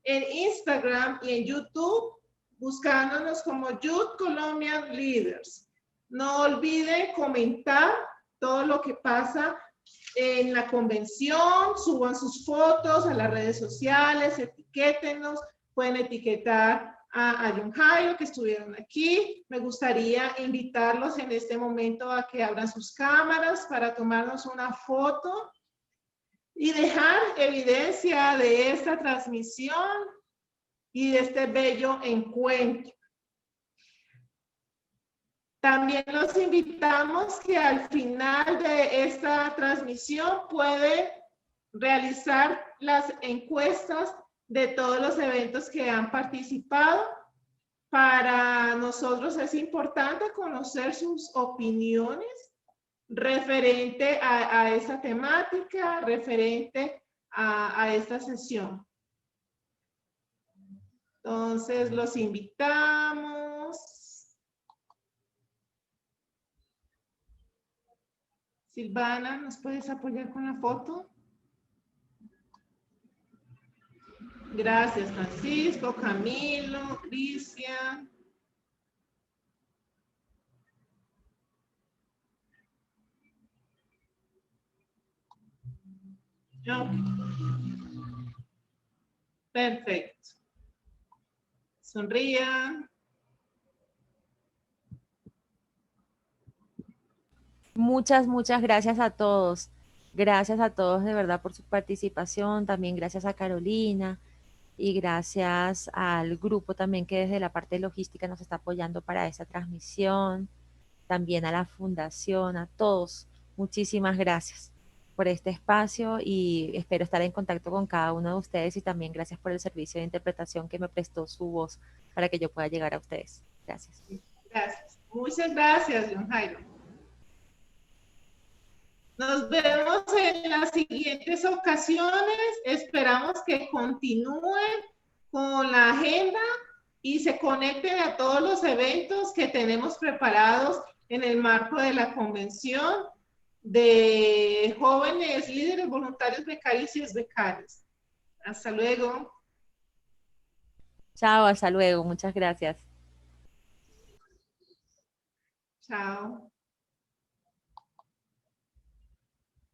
en Instagram y en YouTube, buscándonos como Youth Colombian Leaders. No olviden comentar todo lo que pasa en la convención, suban sus fotos a las redes sociales, etiquétenos, pueden etiquetar a John Jairo que estuvieron aquí. Me gustaría invitarlos en este momento a que abran sus cámaras para tomarnos una foto y dejar evidencia de esta transmisión y de este bello encuentro. También los invitamos que al final de esta transmisión pueden realizar las encuestas de todos los eventos que han participado. Para nosotros es importante conocer sus opiniones referente a esta temática, referente a esta sesión. Entonces, los invitamos. Silvana, ¿nos puedes apoyar con la foto? Gracias, Francisco, Camilo, Cristian. Perfecto. Sonrían. Muchas gracias a todos. Gracias a todos de verdad por su participación. También gracias a Carolina y gracias al grupo también que desde la parte logística nos está apoyando para esta transmisión. También a la fundación, a todos. Muchísimas gracias por este espacio y espero estar en contacto con cada uno de ustedes y también gracias por el servicio de interpretación que me prestó su voz para que yo pueda llegar a ustedes. Gracias. Gracias. Muchas gracias, John Jairo. Nos vemos en las siguientes ocasiones. Esperamos que continúen con la agenda y se conecten a todos los eventos que tenemos preparados en el marco de la convención de jóvenes líderes voluntarios becarios y becarios. Hasta luego. Chao, hasta luego. Muchas gracias. Chao.